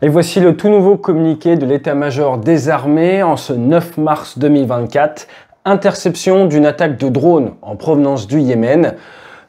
Et voici le tout nouveau communiqué de l'état-major des armées en ce 9 mars 2024. Interception d'une attaque de drone en provenance du Yémen.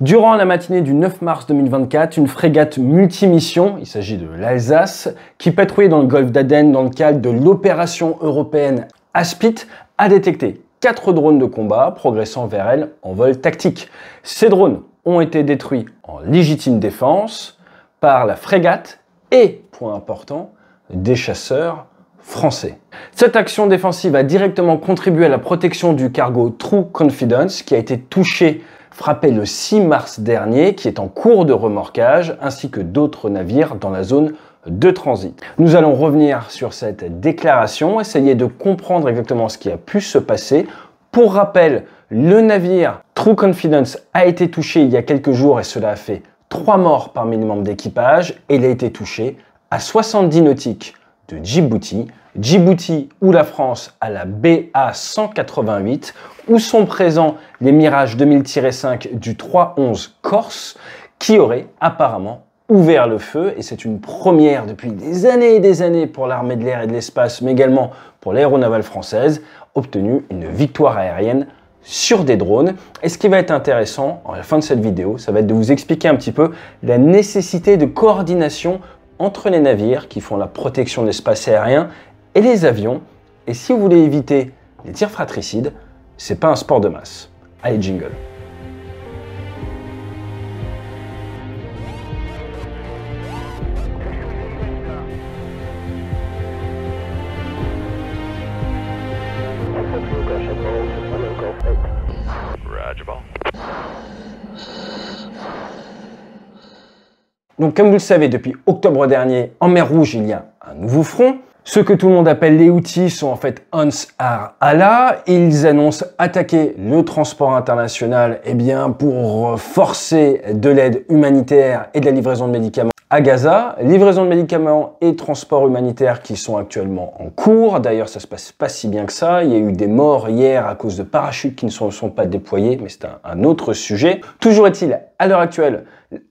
Durant la matinée du 9 mars 2024, une frégate multimission, il s'agit de l'Alsace, qui patrouillait dans le golfe d'Aden dans le cadre de l'opération européenne Aspit, a détecté 4 drones de combat progressant vers elle en vol tactique. Ces drones ont été détruits en légitime défense par la frégate et, point important, des chasseurs français. Cette action défensive a directement contribué à la protection du cargo True Confidence qui a été frappé le 6 mars dernier, qui est en cours de remorquage, ainsi que d'autres navires dans la zone de transit. Nous allons revenir sur cette déclaration, essayer de comprendre exactement ce qui a pu se passer. Pour rappel, le navire True Confidence a été touché il y a quelques jours et cela a fait 3 morts parmi les membres d'équipage et il a été touché à 70 nautiques de Djibouti. Djibouti où la France a la BA 188, où sont présents les Mirage 2000-5 du 311 Corse qui auraient apparemment ouvert le feu et c'est une première depuis des années et des années pour l'armée de l'air et de l'espace mais également pour l'aéronavale française, obtenu une victoire aérienne sur des drones. Et ce qui va être intéressant à la fin de cette vidéo, ça va être de vous expliquer un petit peu la nécessité de coordination entre les navires qui font la protection de l'espace aérien et les avions. Et si vous voulez éviter les tirs fratricides, c'est pas un sport de masse. Allez, jingle. Donc comme vous le savez, depuis octobre dernier, en mer Rouge, il y a un nouveau front. Ceux que tout le monde appelle les Houthis sont en fait Ansar Allah. Ils annoncent attaquer le transport international pour forcer de l'aide humanitaire et de la livraison de médicaments à Gaza. Livraison de médicaments et transport humanitaire qui sont actuellement en cours. D'ailleurs, ça se passe pas si bien que ça. Il y a eu des morts hier à cause de parachutes qui ne sont pas déployés, mais c'est un autre sujet. Toujours est-il, à l'heure actuelle,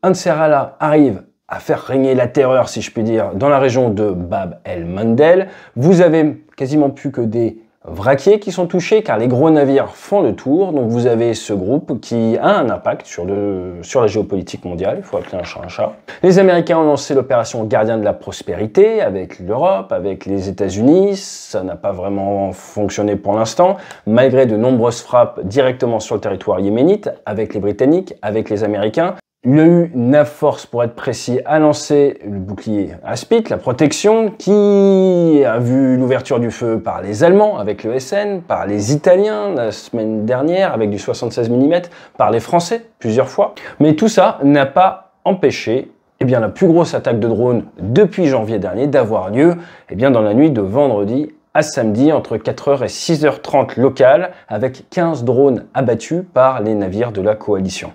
Ansar Allah arrive à faire régner la terreur, si je puis dire, dans la région de Bab el-Mandeb. Vous avez quasiment plus que des vraquiers qui sont touchés, car les gros navires font le tour. Donc vous avez ce groupe qui a un impact sur la géopolitique mondiale, il faut appeler un chat un chat. Les Américains ont lancé l'opération Gardien de la Prospérité avec l'Europe, avec les États-Unis. Ça n'a pas vraiment fonctionné pour l'instant, malgré de nombreuses frappes directement sur le territoire yéménite, avec les Britanniques, avec les Américains. Le NAVFORCE, pour être précis, a lancé le bouclier Aspit, la protection, qui a vu l'ouverture du feu par les Allemands avec le SN, par les Italiens la semaine dernière avec du 76 mm, par les Français plusieurs fois. Mais tout ça n'a pas empêché la plus grosse attaque de drone depuis janvier dernier d'avoir lieu dans la nuit de vendredi à samedi entre 4h et 6h30 locales, avec 15 drones abattus par les navires de la coalition.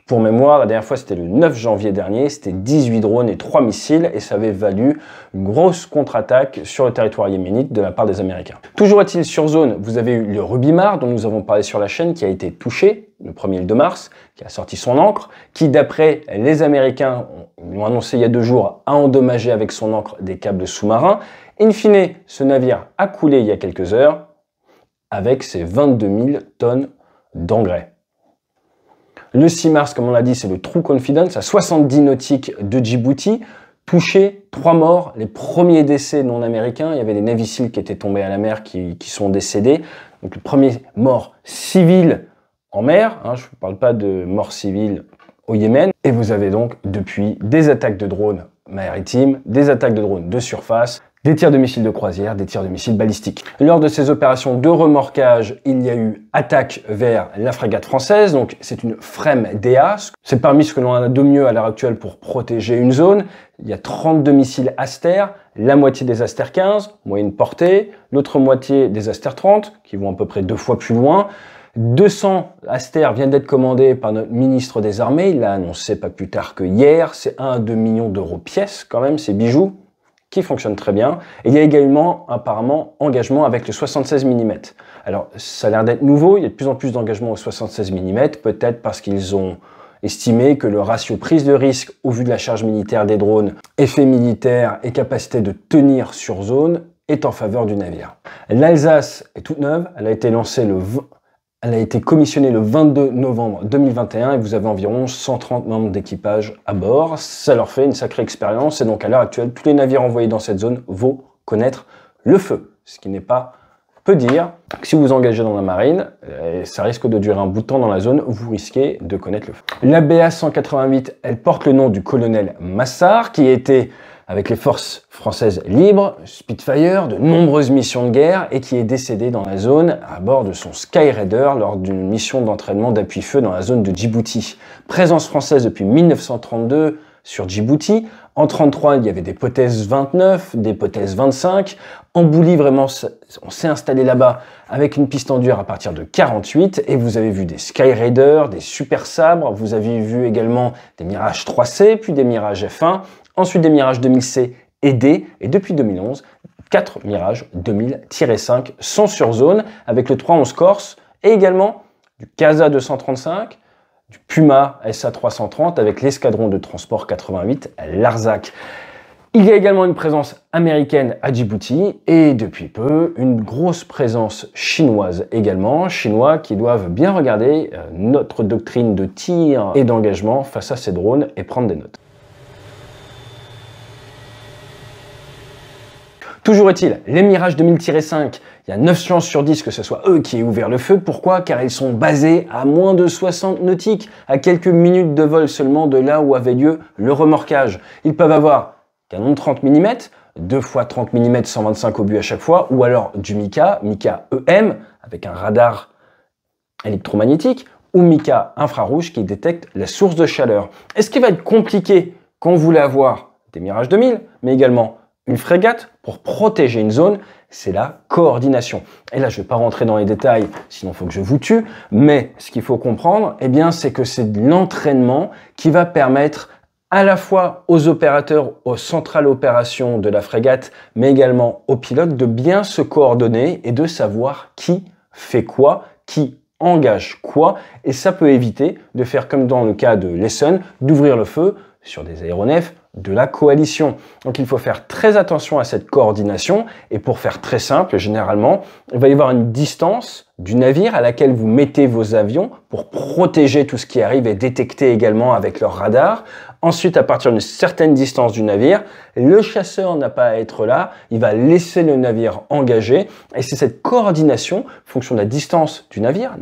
Pour mémoire, la dernière fois c'était le 9 janvier dernier, c'était 18 drones et 3 missiles et ça avait valu une grosse contre-attaque sur le territoire yéménite de la part des Américains. Toujours est-il sur zone, vous avez eu le Rubimar dont nous avons parlé sur la chaîne qui a été touché le 1er et le 2 mars, qui a sorti son ancre, qui d'après les Américains, ils l'ont annoncé il y a 2 jours, a endommagé avec son ancre des câbles sous-marins. In fine, ce navire a coulé il y a quelques heures avec ses 22 000 tonnes d'engrais. Le 6 mars, comme on l'a dit, c'est le True Confidence à 70 nautiques de Djibouti, touché, 3 morts, les premiers décès non américains. Il y avait des Navy Seals qui étaient tombés à la mer, qui sont décédés. Donc le premier mort civil en mer, je ne parle pas de mort civile au Yémen. Et vous avez donc depuis des attaques de drones maritimes, des attaques de drones de surface, des tirs de missiles de croisière, des tirs de missiles balistiques. Lors de ces opérations de remorquage, il y a eu attaque vers la frégate française, donc c'est une FREMM-DA. C'est parmi ce que l'on a de mieux à l'heure actuelle pour protéger une zone. Il y a 32 missiles Aster, la moitié des Aster 15, moyenne portée, l'autre moitié des Aster 30, qui vont à peu près 2 fois plus loin. 200 Aster viennent d'être commandés par notre ministre des Armées, il l'a annoncé pas plus tard que hier, c'est 1 à 2 millions d'euros pièce quand même, ces bijoux, qui fonctionne très bien. Et il y a également apparemment engagement avec le 76 mm. Alors ça a l'air d'être nouveau, il y a de plus en plus d'engagement au 76 mm, peut-être parce qu'ils ont estimé que le ratio prise de risque au vu de la charge militaire des drones, effet militaire et capacité de tenir sur zone est en faveur du navire. L'Alsace est toute neuve, elle a été commissionnée le 22 novembre 2021 et vous avez environ 130 membres d'équipage à bord. Ça leur fait une sacrée expérience et donc à l'heure actuelle, tous les navires envoyés dans cette zone vont connaître le feu, ce qui n'est pas peu dire que si vous vous engagez dans la marine, et ça risque de durer un bout de temps dans la zone, vous risquez de connaître le feu. La BA 188, elle porte le nom du colonel Massard, qui était avec les forces françaises libres, Spitfire, de nombreuses missions de guerre, et qui est décédé dans la zone à bord de son Skyraider lors d'une mission d'entraînement d'appui-feu dans la zone de Djibouti. Présence française depuis 1932 sur Djibouti. En 1933, il y avait des hypothèses 29, des hypothèses 25. En Boulie, vraiment, on s'est installé là-bas avec une piste en dur à partir de 48. Et vous avez vu des Skyraider, des Super Sabres. Vous avez vu également des Mirage 3C, puis des Mirage F1. Ensuite, des Mirage 2000C et D. Et depuis 2011, 4 Mirage 2000-5 sont sur zone avec le 311 Corse et également du Casa 235, du Puma SA 330 avec l'escadron de transport 88 Larzac. Il y a également une présence américaine à Djibouti et depuis peu une grosse présence chinoise également, chinois qui doivent bien regarder notre doctrine de tir et d'engagement face à ces drones et prendre des notes. Toujours est-il, les Mirage 2000-5, il y a 9 chances sur 10 que ce soit eux qui aient ouvert le feu. Pourquoi? Car ils sont basés à moins de 60 nautiques, à quelques minutes de vol seulement de là où avait lieu le remorquage. Ils peuvent avoir canon de 30 mm, 2 x 30 mm 125 obus à chaque fois, ou alors du Mika EM, avec un radar électromagnétique, ou Mika infrarouge qui détecte la source de chaleur. Et ce qui va être compliqué quand vous voulez avoir des Mirage 2000, mais également une frégate pour protéger une zone, c'est la coordination. Et là, je ne vais pas rentrer dans les détails, sinon il faut que je vous tue, mais ce qu'il faut comprendre, eh bien, c'est que c'est de l'entraînement qui va permettre à la fois aux opérateurs, aux centrales opérations de la frégate, mais également aux pilotes de bien se coordonner et de savoir qui fait quoi, qui engage quoi, et ça peut éviter de faire comme dans le cas de l'Essen, d'ouvrir le feu sur des aéronefs de la coalition. Donc il faut faire très attention à cette coordination et pour faire très simple, généralement, il va y avoir une distance du navire à laquelle vous mettez vos avions pour protéger tout ce qui arrive et détecter également avec leur radar. Ensuite, à partir d'une certaine distance du navire, le chasseur n'a pas à être là, il va laisser le navire engagé et c'est cette coordination, fonction de la distance du navire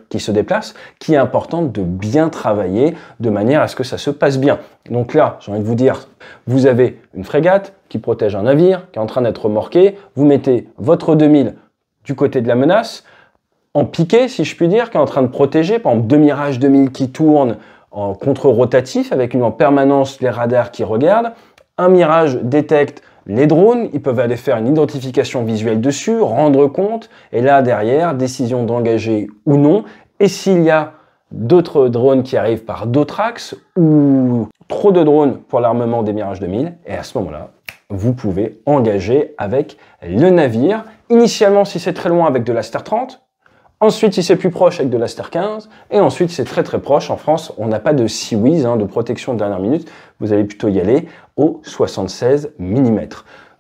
qui se déplace, qui est importante de bien travailler de manière à ce que ça se passe bien. Donc là, j'ai envie de vous dire, vous avez une frégate qui protège un navire qui est en train d'être remorqué, vous mettez votre 2000 du côté de la menace, en piqué, si je puis dire, qui est en train de protéger, par exemple 2 Mirage 2000 qui tournent en contre-rotatif avec en permanence les radars qui regardent. Un Mirage détecte les drones, ils peuvent aller faire une identification visuelle dessus, rendre compte, et là derrière, décision d'engager ou non. Et s'il y a d'autres drones qui arrivent par d'autres axes ou trop de drones pour l'armement des Mirage 2000, et à ce moment-là, vous pouvez engager avec le navire. Initialement, si c'est très loin, avec de l'Aster 30. Ensuite, si c'est plus proche, avec de l'Aster 15. Et ensuite, c'est très très proche. En France, on n'a pas de Seawiz, de protection de dernière minute. Vous allez plutôt y aller au 76 mm.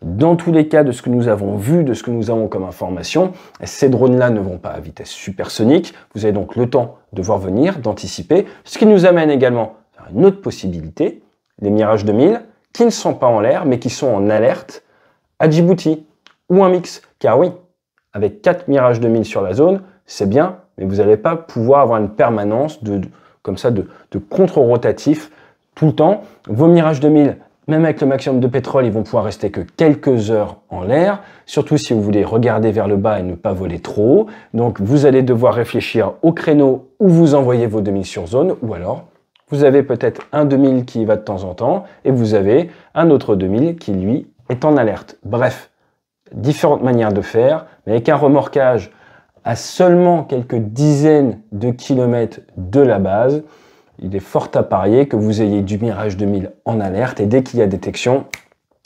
Dans tous les cas, de ce que nous avons vu, de ce que nous avons comme information, ces drones-là ne vont pas à vitesse supersonique. Vous avez donc le temps de voir venir, d'anticiper. Ce qui nous amène également à une autre possibilité, les Mirage 2000, qui ne sont pas en l'air, mais qui sont en alerte à Djibouti, ou un mix. Car oui, avec 4 Mirage 2000 sur la zone, c'est bien, mais vous n'allez pas pouvoir avoir une permanence de contre-rotatif tout le temps. Vos Mirage 2000, même avec le maximum de pétrole, ils vont pouvoir rester que quelques heures en l'air, surtout si vous voulez regarder vers le bas et ne pas voler trop haut. Donc vous allez devoir réfléchir au créneau où vous envoyez vos 2000 sur zone, ou alors vous avez peut-être un 2000 qui y va de temps en temps, et vous avez un autre 2000 qui, lui, est en alerte. Bref, différentes manières de faire, mais avec un remorquage à seulement quelques dizaines de kilomètres de la base, il est fort à parier que vous ayez du Mirage 2000 en alerte, et dès qu'il y a détection,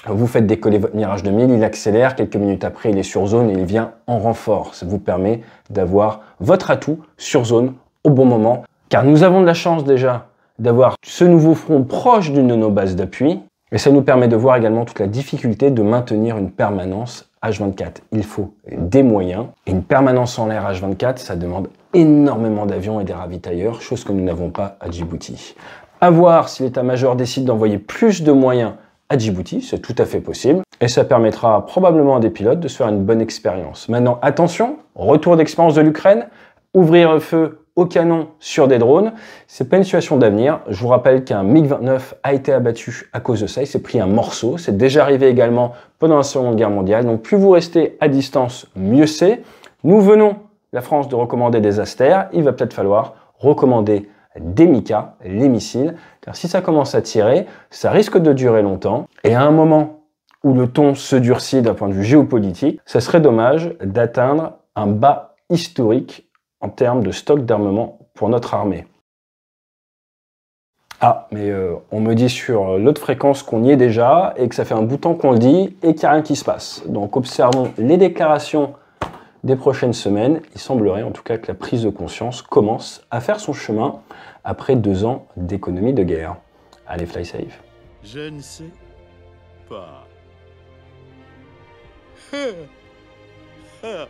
vous faites décoller votre Mirage 2000, il accélère, quelques minutes après il est sur zone et il vient en renfort. Ça vous permet d'avoir votre atout sur zone au bon moment, car nous avons de la chance déjà d'avoir ce nouveau front proche d'une de nos bases d'appui. Et ça nous permet de voir également toute la difficulté de maintenir une permanence H24. Il faut des moyens. Et une permanence en l'air H24, ça demande énormément d'avions et des ravitailleurs, chose que nous n'avons pas à Djibouti. À voir si l'état-major décide d'envoyer plus de moyens à Djibouti, c'est tout à fait possible. Et ça permettra probablement à des pilotes de se faire une bonne expérience. Maintenant, attention, retour d'expérience de l'Ukraine, ouvrir le feu au canon sur des drones, c'est pas une situation d'avenir. Je vous rappelle qu'un MiG-29 a été abattu à cause de ça, il s'est pris un morceau. C'est déjà arrivé également pendant la Seconde Guerre mondiale. Donc plus vous restez à distance, mieux c'est. Nous venons, la France, de recommander des Aster. Il va peut-être falloir recommander des Mika, les missiles. Car si ça commence à tirer, ça risque de durer longtemps. Et à un moment où le ton se durcit d'un point de vue géopolitique, ça serait dommage d'atteindre un bas historique en termes de stock d'armement pour notre armée. Ah, mais on me dit sur l'autre fréquence qu'on y est déjà et que ça fait un bout de temps qu'on le dit et qu'il n'y a rien qui se passe. Donc observons les déclarations des prochaines semaines. Il semblerait en tout cas que la prise de conscience commence à faire son chemin après 2 ans d'économie de guerre. Allez, fly safe. Je ne sais pas. Ha.